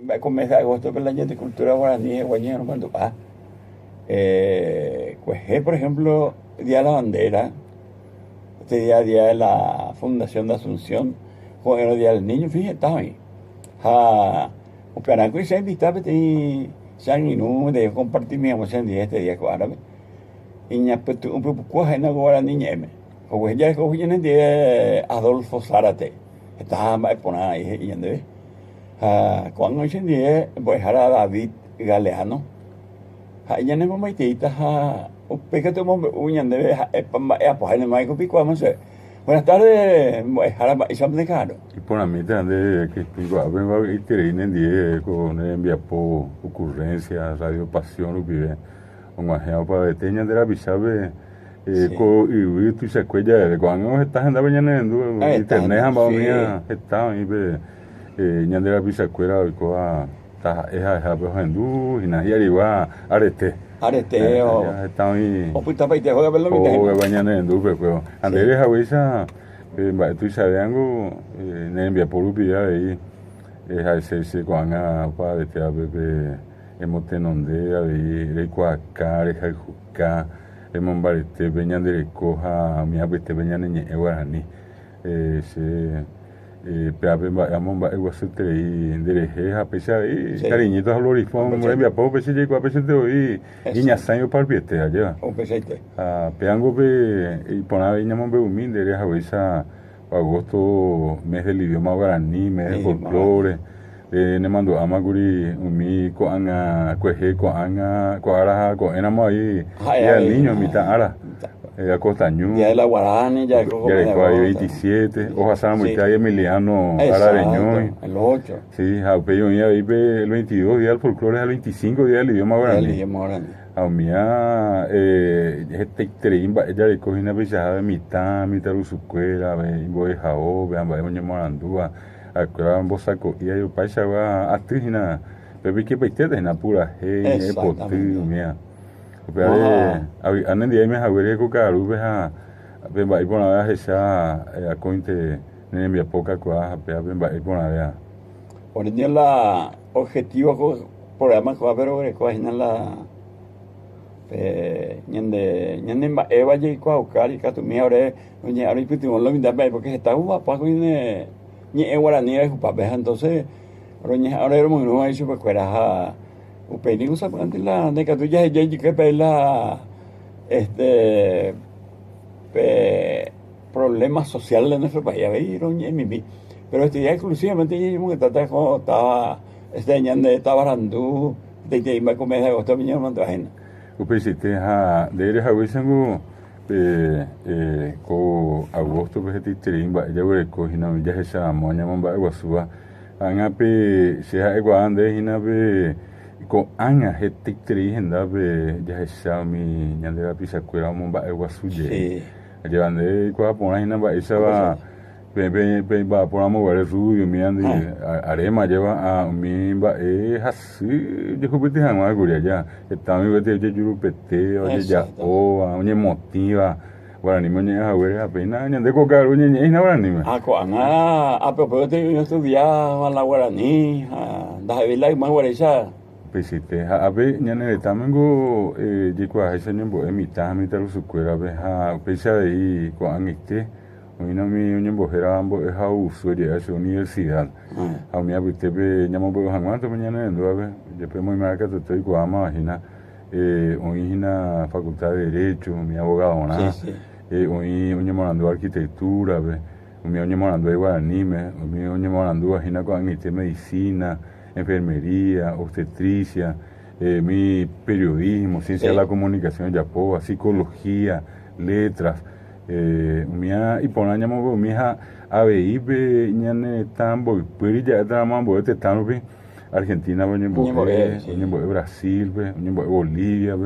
Va a comenzar agosto por la gente cultura guaraní, guañano, cuando va. Pues, por ejemplo, Día de la Bandera, este día de la Fundación de Asunción, el Día del Niño, fíjate, estaba ahí. O Canaco y Sandy, está, y San Inú, de compartir mi emoción de este día, árabe. Y ya, pues, un poco cuaja en la guaraní, ñeme. O ya, como viene de Adolfo Zárate, estaba más por ahí, y ya, cuando hoy en día, pues, ahora David Galeano, ya no me maitita, o pecado, uñan de pues, en el Michael Pico, vamos a ver. Buenas tardes, pues, ahora, Isam de Caro. Y por la mitad de que vengo a ir en 10 con envía por ocurrencia, Radio Pasión, lo que con ajeno para detener de la bisabe, con y tu se cuella de cuando estás en la mañana en internet, ambos mía, estaban y ve, ñande la bisacuela, y coa, esa pues en du, y nadie arriba, arete. Areteo. Están ahí. O puta paite, juega verlo mi O mañana en du, pero ande de Javisa. Tu sabes algo, envía por un día ahí, se cuan a para de te bebé, hemos tenondea de cuacar, de juca, hemos barete, veñan de coja, mi abete, veñan en guaraní, se, peabe, vamos a guasete y derejeja, pese ahí, cariñitos a lorifón, envía por pese llegó a pese de hoy, y ñasaño para el piete allá. O pesete. Peango y poner ahí ñamón beumín de esa agosto, mes del idioma guaraní, mes del folclore, ne mando amaguri, umi, coanga, cueje, coanga, coaraja, coenamo ahí, y al niño, mitad ara, acostañú, ya de la guaraní, ya de ahí 27, hoja sana, mitad y Emiliano, arareñoy, el 8. sí, jaupeyo, y ahí ve el 22 días del folclore, el 25 días del idioma guaraní. A mía, este treimba, ella le coge una pesada de mitad usucuera, ve, voy jao, vean, vaya, morandúa, acuerda, vos saco, y yo paisa va actriz y nada, pero vi que paitete es una pura hey, potiu, mía. Pero, anen día me jaguere cocaru, veja, ven, va, y por la vez esa, a cointe, ne mi poca coaja, ven, va, y por la vez. Por el día la objetivo, programa, pero cogen la. Ñande Eva y Cuaucar y Catumí ahora ahora y putimos lo mismo porque está un papá con ni guaraní es un papá entonces ahora era muy nuevo eso pues fuera un peligro sacuante la de que tú ya que pela problemas sociales de nuestro país a ver pero este día exclusivamente yo que estaba ñande estaba Barandú de iba a comer de agosto mi hermano Upesite de eres a wisangu ko agosto pues trimba ya we ko hina ya esa moña mamba guasua anga pe se ha ande hina be ko anga heti tri henda be ya esa mi nyandera pisa kuera mamba guasuje ya ande ko apona hina ba esa ba va por amor el rubio mi ande arema lleva a mi va así yo creo que te llama algo ya está mi vete de yurupete oye ya o a una emotiva bueno ni me llega a ver apenas ni de cocar ni ni nada ni me ko anga pero te yo estudiaba la guaraní da vila más guaracha pesite a ver ni ne tamengo llegó a ese niembo emita su cuera ve a pesa de ahí con este Hoy mi unión bojera ambos es a uso de esa universidad. A mí habité llamo por Juan mañana en Duave, después muy marca estoy con imagina hoy una facultad de derecho, mi abogado nada. Hoy un morando arquitectura, un mi morando de guaraní, un morando agina con medicina, enfermería, obstetricia, mi periodismo, ciencia de la comunicación, yapoa, psicología, letras. Mía y por año mo mija abeibe ñane tambo puri ya mambo te tambo Argentina ñembo Brasil ñembo Bolivia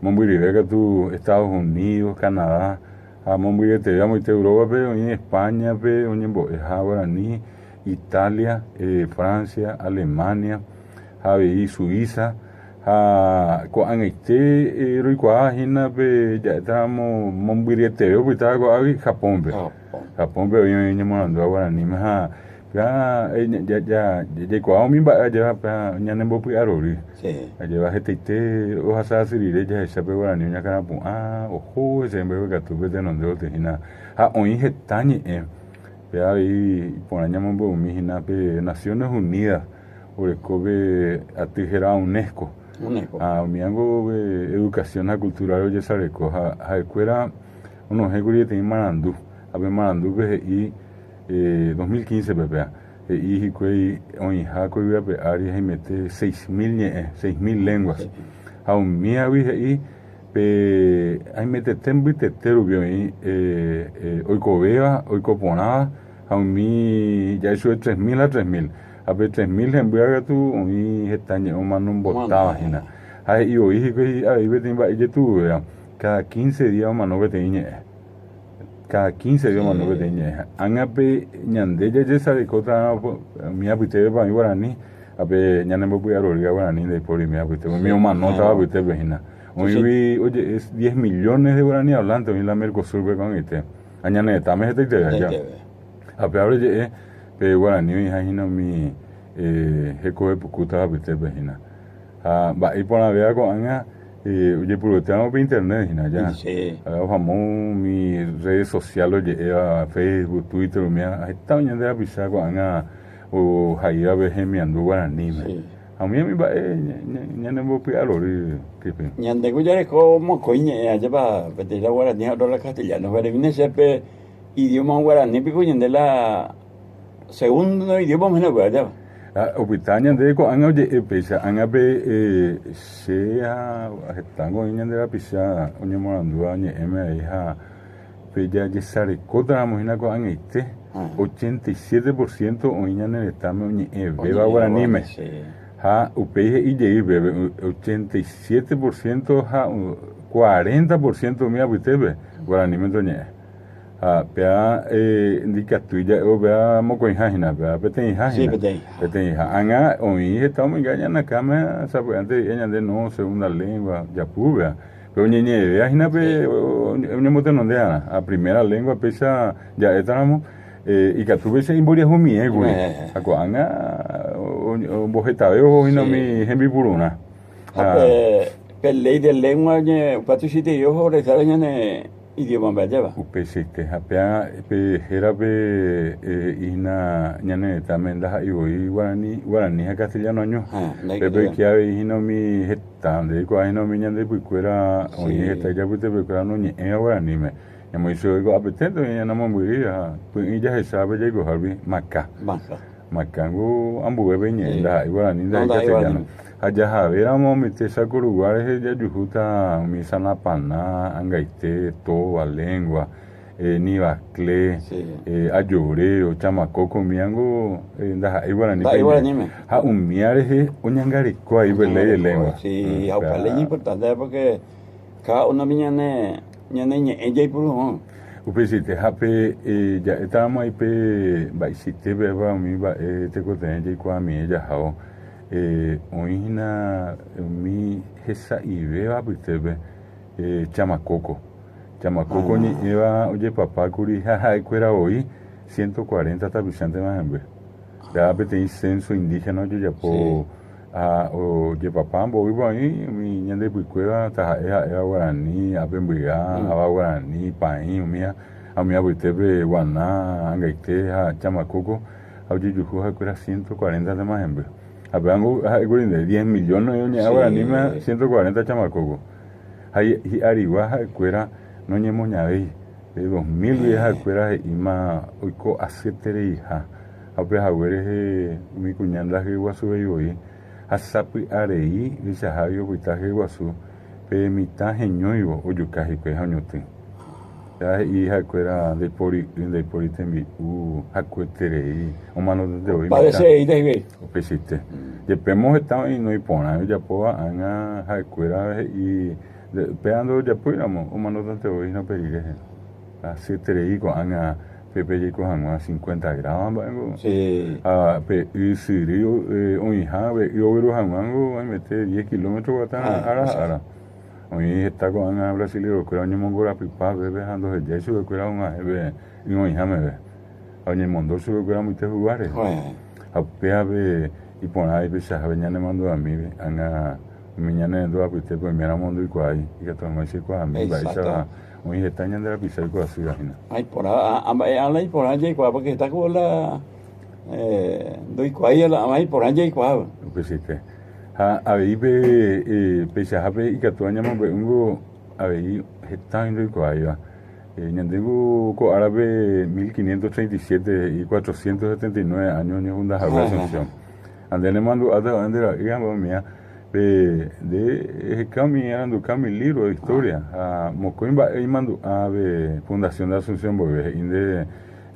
mombo que tú Estados Unidos Canadá a mombo te llamo te Europa en España ñembo guaraní Italia Francia Alemania abei Suiza cuando este hina pe ya estamos mombiriete pues estaba con Japón Japón pero yo venía morando a guaraní ya kuao mi ba ya pa nyane bo pi arori Sí. ya hete o hasa sirire ya esa pe guarani nya kana pu ojo ese mbe ka tu bete no de hina ha oi hetani ya ahí por año mambo mi hina pe Naciones Unidas ore kobe atijera UNESCO mi ango educación cultural ya sare ko ha escuela uno heguri te marandu abe marandu be y 2015 PPA y que hoy ha que pe ari hay mete 6.000 lenguas aún mi abi y pe hay mete tembi tetero bio hoy cobea hoy copona aún mi ya eso es 3.000 a 3.000 a pe 3.000 en vea tu hoy estañe o manum botaba hina hay hoy que ahí ve timba y tu cada 15 días o mano que te cada 15 días más no que tenía angape ñande ya sabe cota mi apite para mi guarani ape ñane me voy a rogar guarani de por mi apite mi mamá no estaba apite vecina hoy oye es 10 millones de guarani hablando en la Mercosur con este añane también este ya ape ahora je pe guarani mi hajina mi eco de pucuta apite vecina va y por la vea con anga oye, pero tenemos por internet, ya. Sí. Vamos mis redes sociales, Facebook, Twitter, me está viendo la pizza cuando o Jaira veje mi ando guaraní. A mí me va ya no voy a pegar que ñande guyare como coñe allá va de la guaraní ahora la castellano, pero viene ese idioma guaraní pico ñande la segundo idioma menos allá. Opitaña de ko anga je pesa anga be sea estango de la pisa oño morando añe me hija pe ya sare kota mojina ko anga 87% oña ne estame oñe beba guaranime ha upeje y je bebe 87% ha 40% mi abitebe guaranime doñe pea indica tuya o vea moco hajina vea peten anga hoy estamos engañando na cama sabe antes ella de no segunda lengua ya pura pero ñeñe vea hajina pe un mote no de a primera lengua pesa ya estamos y que tuve ese imboria humi güey ako anga un bojetabeo hina mi hembi puruna pe ley de lengua ñe patusite yo hore sañane idioma bajaba upesite hapea pe herabe ina ñane también la y hoy guarani castellano año pepe que hay hino mi heta de ko hino mi ñande pucuera hoy heta ya pute pucuera no ñe guarani me ya mo hizo algo apetito ya no me muriría pues ya se sabe ya go harbi macango ambu bebe ñe la guarani da castellano allá habíamos mi tesa lugares ya yujuta mi sanapana angaite toda lengua ni bacle ayoreo chamacoco miango ndaja iguarani ha un miareje uñangarico ahí bele lengua sí aunque es importante porque cada una ñane ella y por upesite hape ya estábamos ahí pe baisite beba mi ba te coten ya kwa mi ella hao oína mi esa idea bitebe chamacoco ni iba oye papá curi jaja cuera hoy 140 tapisantes más en vez ya pete censo indígena yo ya po oye papá voy ahí mi ñande cueva ta era guaraní apembiga aba guaraní paín mía a mi bitebe guaná angaite chamacoco oye yuju cuera 140 de más en vez hablando de 10 millones ahora ni más 140 chamacos hay arriba cuera no ñemo ñabe de 2000 viejas cuera y más oico acetere hija a pe haguere mi cuñanda que guasu hoy asapi arei dice Javier Huitaje guasu pe mitad geñoibo o yucaji pe jañote ya hija cuera de pori tembi hacuetere o mano de hoy parece ahí de pesite de pemos estamos y no y pona ya poa anga hacuera y peando ya puéramos o mano de hoy no perire así tere con anga pepe con anga 50 gramos bango sí pe y sirio o hija y overo hango hay mete 10 kilómetros ara hoy está con anga brasileño que año mongora pipa bebe ando de eso que era un bebe y no hija me ve oye mondo sube que era muy te jugares a peave y poner ahí se había ne mando a mí anga miñane do a usted pues mira mondo y cuai y que todo me dice cuai a mí va esa muy estañan de la pizza y cuai ciudad ay por ahí por allá y cuai porque está con la doy cuai la ay por allá y cuai pues sí que a ver be pese a ver y que todo año me ungo a ver está en el cuai va ñandego ko árabe 1537 y 479 años ni una Asunción ande le mando a andera digamos mía de cami libro de historia a Mocoimba y mando a Fundación de Asunción porque inde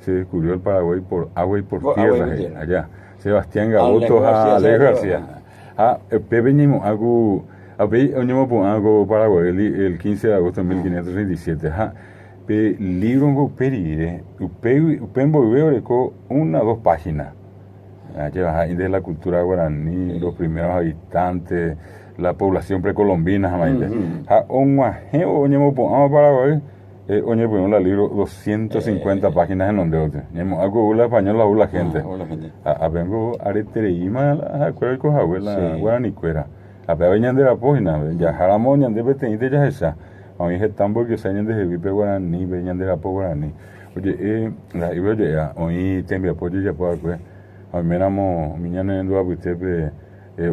se descubrió el Paraguay por agua y por tierra allá Sebastián Gaboto a Alex García a pebeñimo algo a ver oñemo pon algo Paraguay el 15 de agosto de 1537 libro en perire upembo veo co 1 o 2 páginas de la cultura guaraní, los primeros habitantes, la población precolombina, la libro 250 páginas en donde otro. Algo la español la gente. Vengo aretereima, acuerdo con abuela guaraní cuera. A veñan de la página, ya jaramoñan de betente ya esa. A mí es tan porque se de vipe guaraní, veñan de la guaraní. Oye, la iba ya, hoy tembe apoyo ya por pues. A mí éramos miñanes en Dua Buitepe,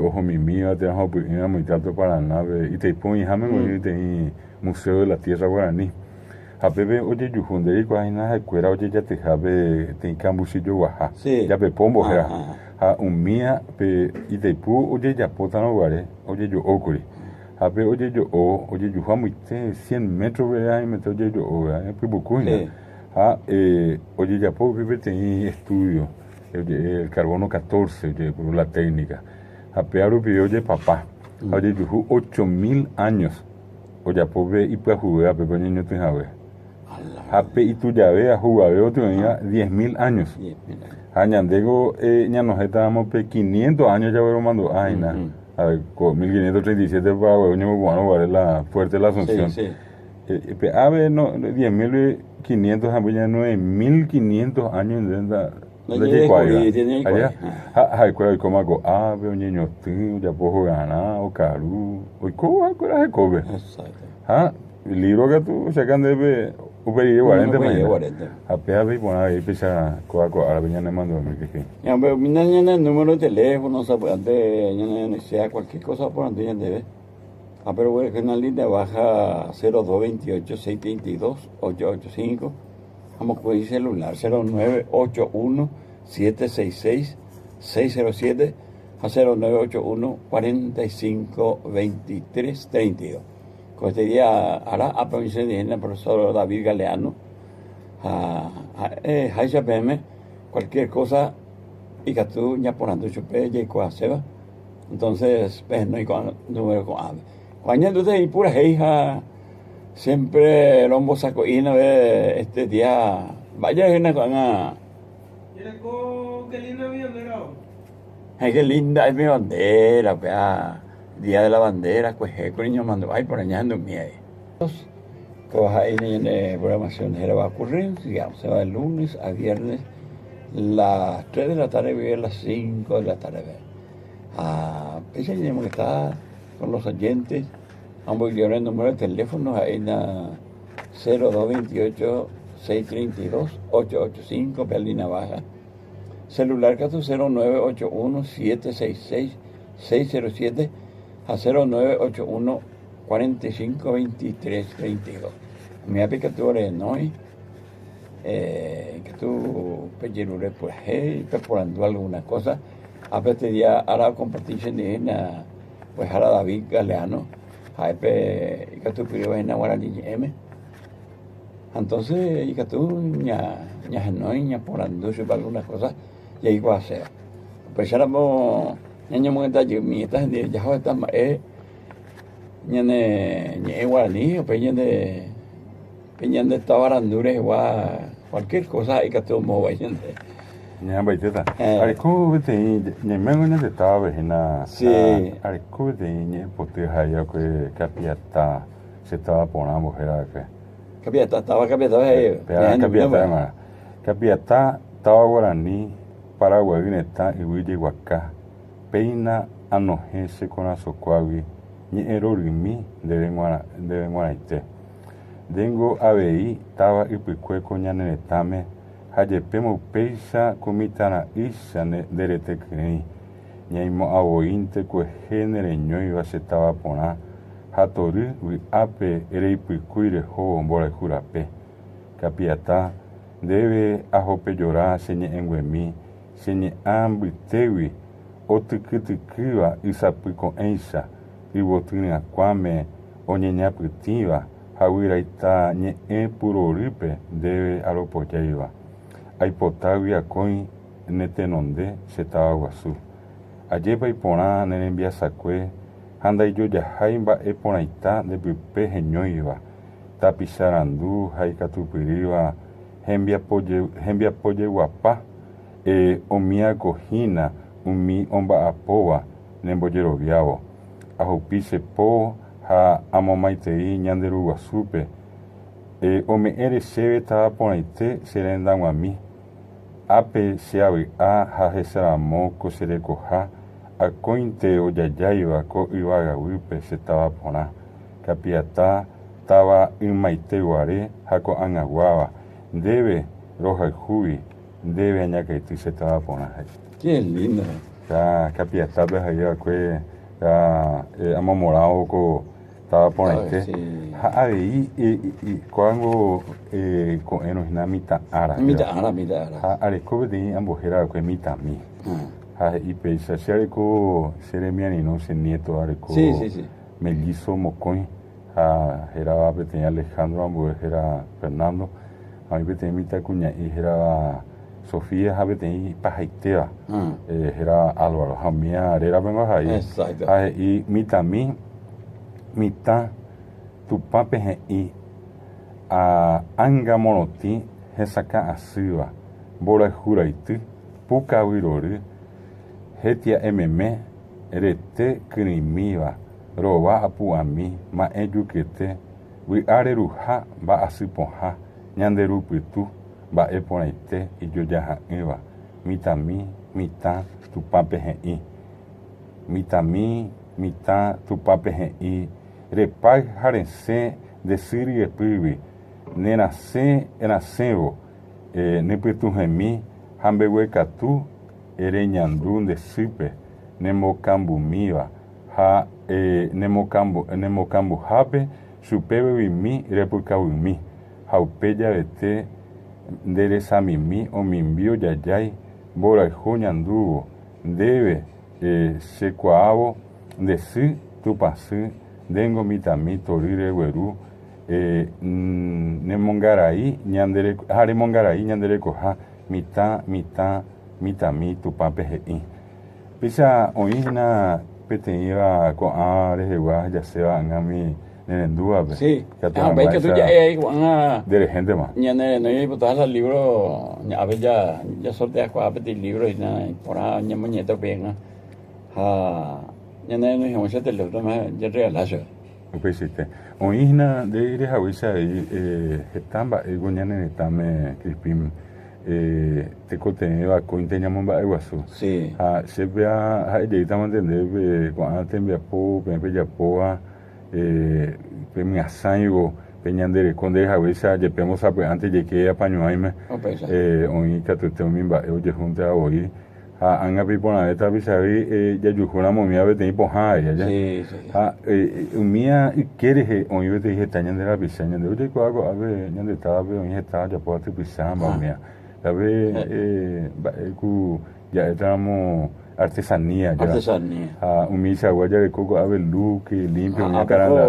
ojo mi mío, te dejamos muy tanto para nave, y te pongo y jamás te Museo de la Tierra Guaraní. A Pepe, oye, yo fundé y cuando hay nada de cuera, oye, ya te jabe, te encambusillo guaja. Ya pe pombo, a un mía, y te pu, oye, ya potano guare, oye, yo ocurre. A Pepe, oye, yo, oye, yo jamo 100 metros, ¿verdad? Y me te oye, yo, pues bucuina. Oye, ya po, Pepe, te estudio. El carbono 14, por la técnica. A Pearo pidió de papá. Oye, yo 8.000 años. Oye, pobre y pues jugué a Pepe Niño te jabe. Ape y tu llave a jugar otro tenía 10.000 años. Añandego, ya nos estábamos 500 años ya voy mandando. Ay, nada. A ver, con 1537 para bueno, bueno, la fuerte la Asunción. A ver, no, 10.500, ya 9.500 años en la. No tiene allá hay cuál como algo veo niño tú ya puedo ganar o caru o cómo es cobre el libro que tú sacan de uperi 40 a peave y poner ahí pesa coaco a la viña mando que ya pero mañana el número de teléfono antes sea cualquier cosa por antes ya debe pero bueno que una línea baja 0228 632 885. Vamos con el celular 0981 766 607 a 0981 45 23 32. Con este día hará a provincia de el profesor David Galeano a Haisha PM cualquier cosa y que tú ya por ando chupe y cuaseba entonces pues no hay número con ave cuando entonces y pura hija siempre el hombre sacó y este día vaya en la qué linda mi bandera. Ay, qué linda es mi bandera, pea. Día de la bandera, pues con niños mando ay por allá ando mi ahí. Cosas ahí en programación de va a ocurrir, digamos, se va de lunes a viernes las 3 de la tarde y las 5 de la tarde. Ese tenemos que estar con los oyentes. Vamos a el número de teléfono ahí en 0228 632 885 Berlina Baja. Celular 0981 766 607 a 0981 45 23 32. Mi aplicatura no que tú pellirure por ahí, preparando alguna cosa. A este día hará compartir pues hará David Galeano. Y que tú pidió en Guaraní M. Entonces, y que tú ña por anducho para algunas cosas, y ahí va a ser. Pues ahora vamos, ña muy detalle, mi estás de ya está más, ña Guaraní, pues ña de tabarandures, cualquier cosa, y que tú muevas, ña baiteta. Ariko vete ña mengo ña estaba vejena. Sí. Ariko vete ña pote haya que capiata se estaba poniendo era que. Capiata estaba capiata capiata Tawa Guarani, Paraguay, Vinetá, Iwille, Huacá, Peina, Anojense, Conazocuavi, Ni Erorimi, de Guanaité. Dengo ABI, Tava Ipicue, Coñanetame, Hayepemo Peisa, Comitana Isa, Derete Creni, Ñaimo Abointe, Cuegénere, Ñoiva, se estaba Poná, Hatori, Ape, Ereipicuire, Jo, Bora Jurape, Capiatá, debe Ajope llorar, señe Enguemi, señe Ambitewi, Otukutukiva, Isapico Ensa, Ibotuna Kwame, Oñeña Putiva, Hawira Ita, Ñe Puroripe, debe Alopoyaiva. Aipotavia Coin, Netenonde, Setaba Guazú. Ayepa Ipona, Nenembia Sacue, Handa yo Yahaimba Eponaita, de Pipe Geñoiva, Tapizarandu, Haikatupiriva, Hembia Poye Guapá, Omia Cojina, Umi Omba Apoa, Nemboyero Viavo, Ajupice Po, Ha Amomaitei, Ñanderu Guasupe, Ome Eresebe Taponaite, Serendan Guami, Ape Seavi A, Hajesaramo, Coserecoja, a Cointe o Yayaiva, Co Ibaga Wipe, se estaba Poná, Capiatá, Taba Inmaite Guaré, Jaco Anaguaba, debe Roja Jubi, debe Añacaití, se estaba Poná. Qué lindo. Capiatá, Bejaía, Que, Amamorao, Co, estaba Ponaite. Ahí, y cuando con enos mita ara. Mita ara. Arecobe de Ambojera, que mita mi. Y pesa, si areco Seremiani, no se nieto, areco. Sí. Mellizo Mocoin, era tenía Alejandro, Ambo, era Fernando, a mí tenía mita cuña y era Sofía, a tenía Pajaitea, era Álvaro, a mí era vengo ahí. Exacto. Y mita mi, mita tu pape y a anga monoti, Hesaca asiva, Bora Juraiti, Puka Virori, Hetia MM, Rete Krimiva, Roba Apuami, Ma Eyukete, We Areruja, Ba Asiponja, Ñanderu Pitu, Ba Eponaite, y yo ya Eva, Mita mi, mita tu pape y Mita mi, mita tu pape y Repai Jarense, de Siri e Pibi, Nenase, Enacebo, Nepitu Gemi, Hambehuecatu, Ereñandun de Sipe, Nemocambu Miva, Ha Nemocambu Jape, Supebe Vimi, Repuca Vimi, Jaupeya Bete, Deresamimi, o Mimbio Yayay, Bora Joñandugo, Debe, Secuavo, de Si, Tupasi, Dengo Mitami, Torire Guerú, Nemongaraí, Jaremongaraí, Ñanderecoja, Mitami, Tupape Gei. Pisa oína Peteiva con Arejeguá, ya se va a mi Nenendúa. Sí, ve que tú ya hay de gente más. Ya no hay botar el libro, a ver ya sorteas con el libro y nada, por ahí ya mañana venga. Ya no hay mucho de los demás, ya regalazo. Pues sí, oína de ir a Huiza y estamba, y goñane estame Crispim. Te contenido cointeñamos en Iguazú. Sí. Se vea, ya estamos entendiendo, cuando te envía po, ya poa, me asango, peñandere, con de Javesa, ya pemos antes de que apañoaime, oí que tú te mimba, oye, junta hoy, anga pipona de tabisabi, ya yujuna momia, vete y poja, ya. Sí. Mía, quiere, oí, vete y getañan de la pisaña, de oye, cuago, a ver, ya estaba, oí, estaba, ya puedo te pisamba, mía. A ver, ya estamos artesanía. Misa guaya de coco, a ver, luque, limpio, una caranda.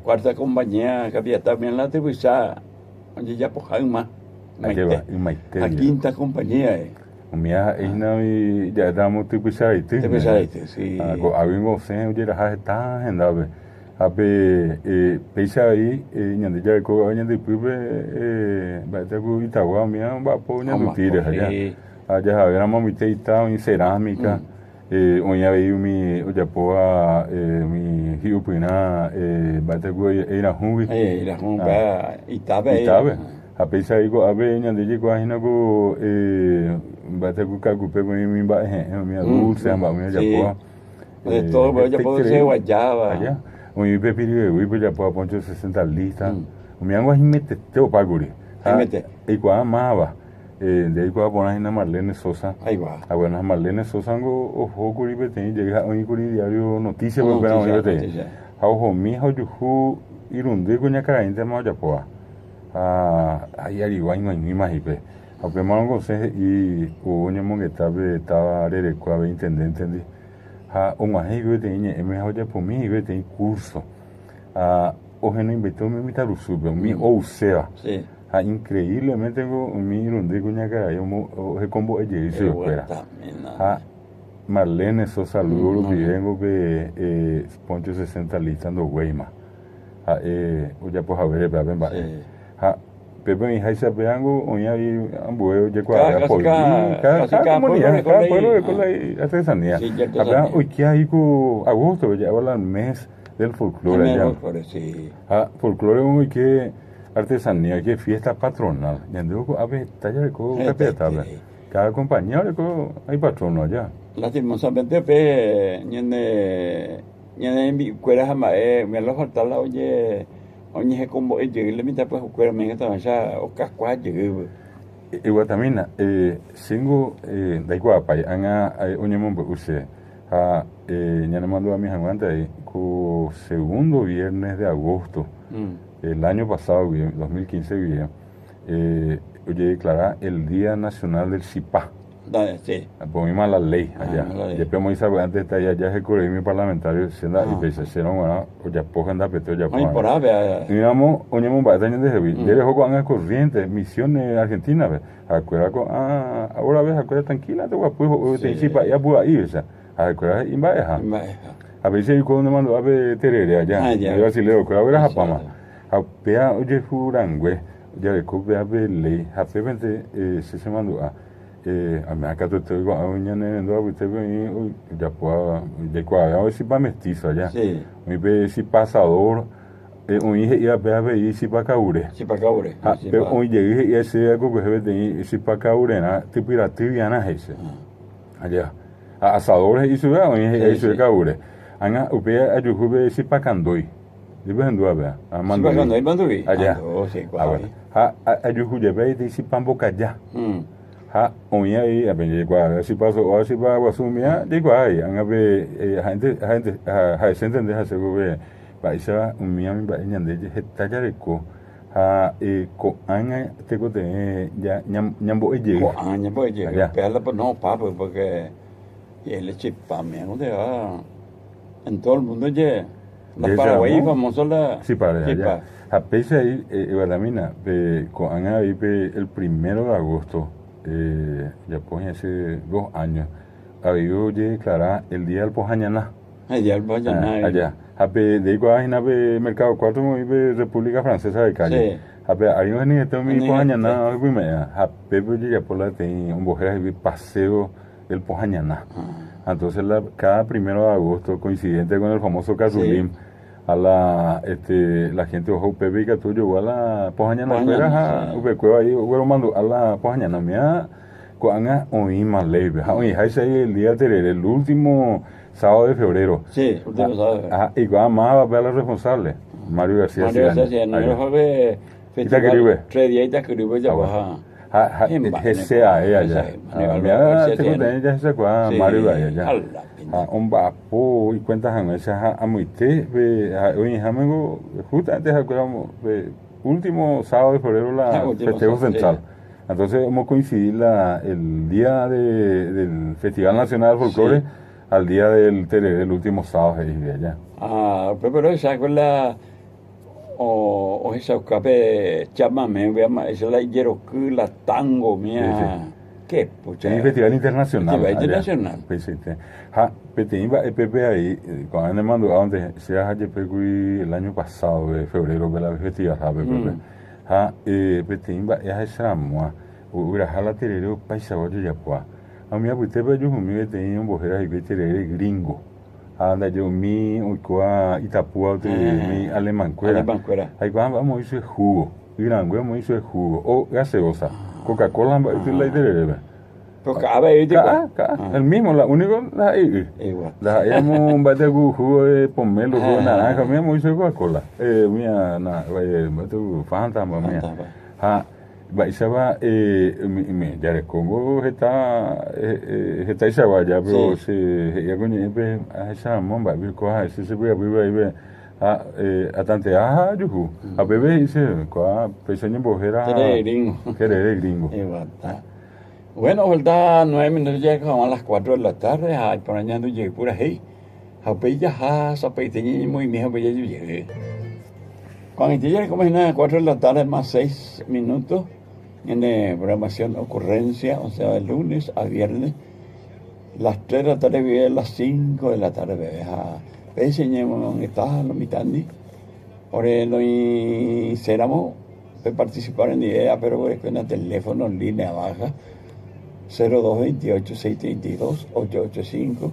Cuarta compañía que había también la televisada, donde ya pojan más. La quinta compañía. Mía, ya estamos tipizados. Sí. Habíamos sen, oye, la está en la ape peisa ahí ñande ya ko ñande pibe ba ta ku Itagua mía va po ñande tire allá había mamita ita en cerámica oña veio mi oya poa mi hiupina ba ta ku era hubi Itabe a pesar de que a veces ñande llegó a hinago bate kuka kupe mi ba mi dulce amba mi ya de todo, pero ya puedo ser guayaba. Allá. Un pepiri we ya puedo poncho 60 listas. Mi angua himete teo paguri. Himete. Y kwa mava. De ahí kwa poner en Marlene Sosa. Ahí va. Ah, bueno, Marlene Sosa ngo ojo kuri bete llega un kuri diario noticias pues pero yo te. Ojo mi ho yuhu irunde kunya cara inte ma ya poa. Ahí arriba no hay ni más ipe. Aunque mango se y uña mongetabe estaba rere kwa intendente ndi. Un ajigo de niña me hoja por mí ve tem curso. O geno inventou me imitar o sub, mi ou sea. Sí. Increíblemente mi irunde kunya cara yo recombo e isso espera. Marlene Sosa Luro vivengo be poncho 60 listas no Weima. O ya por haver para bem ba. Pero en Haisa Peango, oña y ambueo, ya cada comunidad, cada pueblo de la artesanía. Acá, hoy que hay agosto, ya habla el mes del folclore. Sí. Folclore, hoy que artesanía, que fiesta patronal. Ya luego, a ver, talla de co, cada compañía hay patrono allá. Lastimosamente, ñene cueras ama, me lo falta la oye. Oye, como le mitad pues cuero me está ya o cascua llegue. Igual también singo da igual pa anga oñe mombo use ñane mando a mi aguanta co segundo viernes de agosto el año pasado 2015 oye declarar el Día Nacional del Cipá. Sí. Ponimos la ley allá. Después me hizo antes de allá ya se corrió mi parlamentario siendo y pues se no bueno ya pojan da peteo ya pojan. Ay por ave. Digamos, oñemos bastante de heavy. Ya dejó con la corriente misiones Argentina, ve. Acuerda con ahora ves acuerda tranquila te voy a pues te chipa ya puedo ir esa. Acuerda y va a veces cuando mando a ver terere allá. Yo así le digo, ahora japama. A pea oye furangüe. Ya de cope a ver ley. A repente se mandó a mí acá te digo a uña nendo a usted ya puedo de cuál a ver si va mestizo allá mi ve si pasador un hijo iba a ver y si pa caure pero un llegué y ese algo que se ve de si pa caure na tipo ir a tibiana ese allá asador y sube un hijo y sube caure anga upe a jube si pa candoi debe ando a ver a mandoi allá a jube ve de si pa boca ya oña y a ver igual si paso o si va a asumir digo ay anga ve gente se entiende hace gobe paisa un miami ba ñande talla de ko ko anga te ko de ya ñambo eye ko ñambo eye pero no papo porque el chipa me no de en todo el mundo ye la Paraguay famoso la sí para allá a pesar ahí Guadamina ko anga vive el 1 de agosto ya pues hace 2 años había declarado el Día del Pojañaná. El Día del Pojañaná. Allá. De igual en el Mercado 4 de República Francesa de Cali. Hay un niño que mi Pojañaná, algo me da. Pepe ya por la tenía un bojera de paseo del Pojañaná. Entonces cada 1 de agosto coincidente con el famoso Cazulim. A la gente ojo Pepe que tú llegó a la Pojañaná era cueva ahí hubo mando a la Pojañaná mía cuanga oí más leve oí ese el día el último sábado de febrero último sábado y cuando más va a ver la responsable Mario García no lo sabe festival 3 días y escribió ya baja ese allá mira tengo de ya se cuá Mario allá un vapo y cuentas a esa a muite hoy amigo justo antes acordamos último sábado de febrero la festejo central entonces hemos coincidido el día del Festival Nacional de Folclore al día del último sábado de allá pero esa con la o esa cape chamame esa la yeroku la tango mía ¿qué? Es un festival internacional. Internacional. Pepe ahí, cuando me mandó a donde se ha el año pasado, de febrero, de la festival, Pepe es esa moa, ura la terero paisa ya pues. A mí Pepe yo me tenía un bojera y veterere gringo. Anda yo mi Itapúa mi alemán cuera. Ahí vamos a ese jugo. Irán, güey, me hizo el jugo, o gaseosa, Coca-Cola, la idea. Pero cada vez, El mismo, la único, la igual. La íbamos un bate de jugo de pomelo, jugo de naranja, mía, me hizo Coca-Cola. Mía, bate de Fanta, mía. Se va, ya le Congo está esa vaya, pero se, ya coño, a esa momba, vi coja, se voy a vivir a tante yuhu, a bebé dice, coa, pequeño bojera, que eres gringo. Bueno, verdad, 9 minutos ya como a las 4 de la tarde, por añado llegué pura hey, a peilla, a peiteñi muy viejo, pues ya llegué. Cuando llegué como es nada, 4 de la tarde más 6 minutos, en programación ocurrencia, o sea, de lunes a viernes, las 3 de la tarde, vive las 5 de la tarde, bebé, enseñemos en esta lo mitandi, ahora lo hiciéramos, para participar en idea, pero con el teléfono en línea baja, 0228-632-885,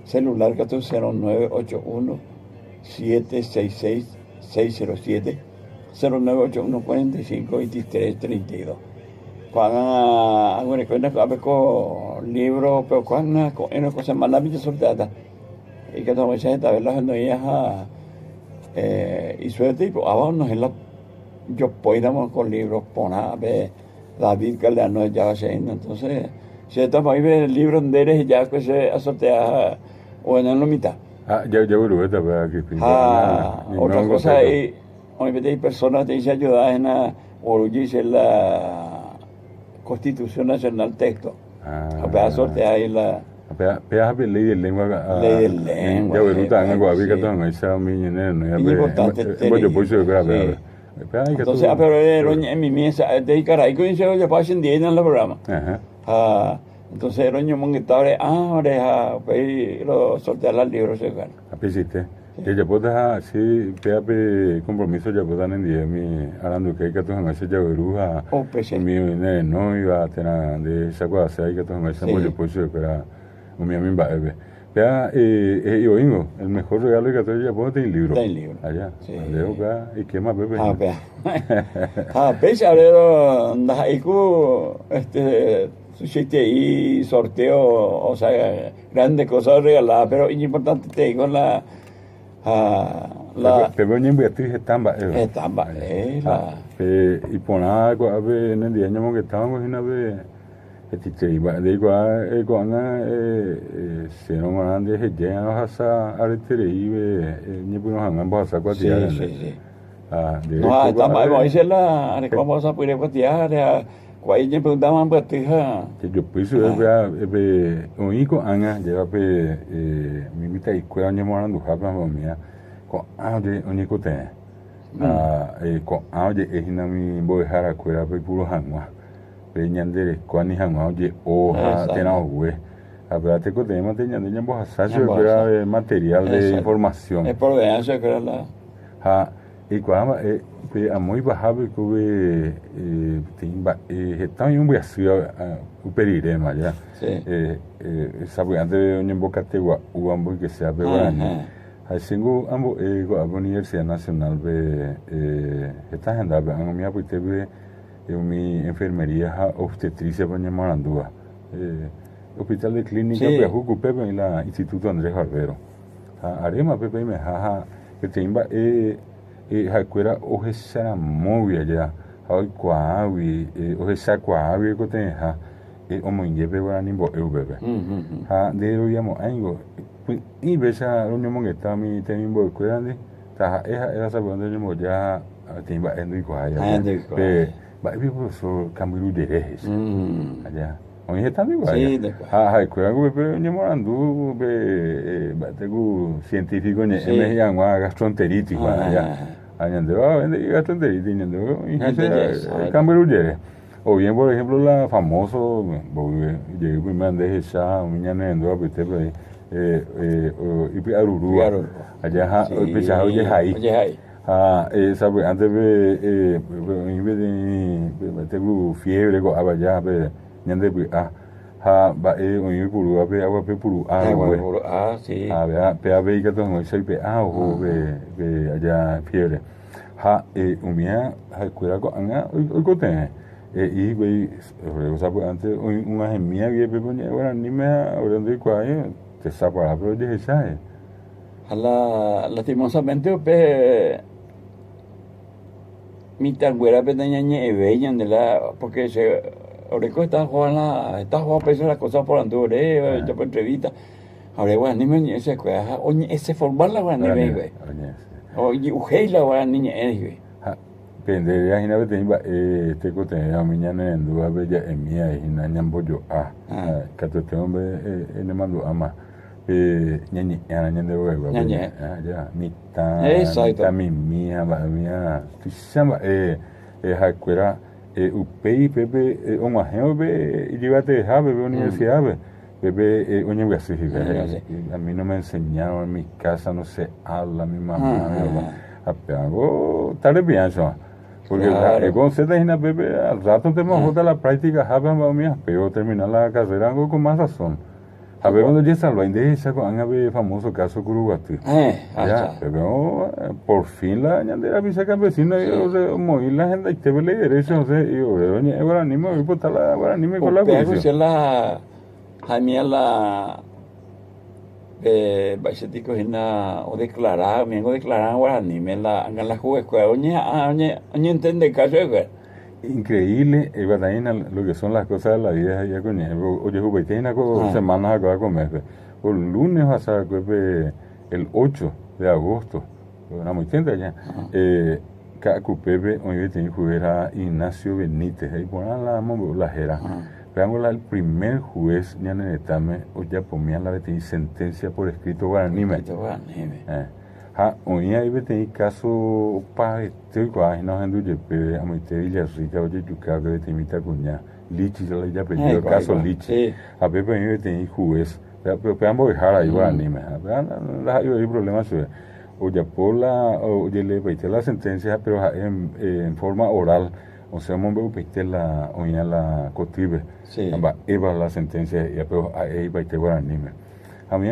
celular 140981-766-607, 0981-45-2332. Cuando recuerda que con libros, pero cuando en una cosa más la vida sorteada, y que toda esa gente a ver las noías y suerte, y abajo nos en la yo podíamos con libros poner David Galeano ya haciendo, entonces si estamos ahí ver el libro de eres ya que se sortea o en la mitad. Ya esta para que otra cosa ahí, hay personas que dicen ayudar en la orgullo la Constitución Nacional texto. A ver sortea ahí la Peas ley de lengua. Ley de lengua. Ya veruta en Guavica todo esa mi no importante. Entonces, pero en mi mesa, de caray, coincido ya pasen 10 en el programa. Entonces, era un monguetable, ahora, lo sortear los libros, se gana. Apesiste. Ya puedo sí, peape compromiso ya puedo en día mi hablando que hay que tomar ese ya veruja. Mi no iba a tener de esa cosa, hay que tomar ese mollo pues para un mi amigo bebé. Ya, yo digo, el mejor regalo que te ya puedo tener libro. Ten libro. Allá. Leo acá y qué más bebé. Pese a ver, sushite y sorteo, o sea, grandes cosas regaladas, pero es importante te digo pero yo me estoy estamba. Y por nada, a ver, en el día que estábamos en una vez. De igual se no van de llegan a asa aretere ni puno hangan bahasa cuatia no estamos ahí se la vamos a poder cuatia cuál ni preguntaban pues que yo pues único anga lleva mi mita y cuál ni morando japa mía con de único te con de es na mi voy a dejar cuera puro hangwa ñandere kwani hangwa oye hoja tena hue habrate ko tema teña de ñambo hasacho era material de información es por eso que era la y cuando a muy bajable que timba está en un viaje uperirema ya sabe antes ñambo categua uambo que sea bebrani hacingo ambo a Universidad Nacional está en la mía pues mi enfermería obstetricia para Marandúa, hospital de clínica para Jucupe en la Instituto Andrés Barbero. Arema Pepe me jaja que te imba jacuera oje sara muy allá, hoy cuavi oje sa cuavi que te ja omo ingepe para nimbo bebé. De lo llamo algo y besa lo llamo que está mi tenimbo cuerande, ta era sabendo llamo ya te imba en igual Baby profesor Camilo de Reis. Allá. Onde está igual. Sí, cuidado que yo morando tengo científico en llama gastroenteritis allá. Allá de gastroenteritis y Camilo de Reis. O bien por ejemplo la famoso llegué me mandé esa mañana en dos apete y arurúa. Allá empezaba ahí. Sabe, antes tengo fiebre con abaya, ñande puru agua puru sí. Pe que todo no soy pe o allá fiebre. Umia escuela anga oikote y güey o sea pues antes una gemía que pepoña Guaraní me orando cuae te sapa pero de esa lastimosamente pues mi tangüera pequeña bella de la porque se Oreco está jugando pensando las cosas por Andoré yo por entrevista ahora Guaraní me ese cuaja oye ese formar la Guaraní güey oye ujeila Guaraní güey pendería hina bete imba te cote a miñana en duda bella en mía y na nyambo yo kato te hombre en mando ama ñañi ana ñande huevo ya mita mi mía mía tisamba hakuera upei pepe o majeo be y llévate habe universidad bebé oñe así a mí no me enseñaron en mi casa no se habla mi mamá apeago tal bien eso porque con seda hina bebé al rato tenemos otra la práctica habe mamá pero terminar la carrera algo con más razón habe cuando ya salvo inde esa con habe famoso caso Curuguatí ya pero por fin la ñandera visa campesina yo se moví la gente y te ve derecho no sé yo doña ahora ni me voy por tal ahora ni me con la policía la Jaimiela Bachetico hina o declarar Guaraní me la hagan la juega oñe entiende caso increíble Guadañina lo que son las cosas de la vida ya con oye juguetina con semanas acaba de comer por lunes hasta el 8 de agosto era muy tienda allá Cacupepe hoy tiene jugar a Ignacio Benítez ahí por la jera veamos el primer juez ya en el etame o ya ponía la betí sentencia por escrito Guaraní hoy ahí betí caso para este guay no ando de pe a mi te Villarrica oye yuca que betí mita cuña Lichi ya le ya pedido caso Lichi a Pepe ahí betí juez pero ambos dejar ahí Guaraní la hay problemas o ya por la o ya le betí la sentencia pero en forma oral o sea mon veo pete la oña la cotibe eva la sentencia y pero ahí betí Guaraní a mí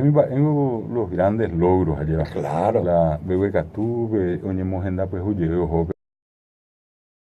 los grandes logros allá claro la bebé catú oñe mojenda pues oye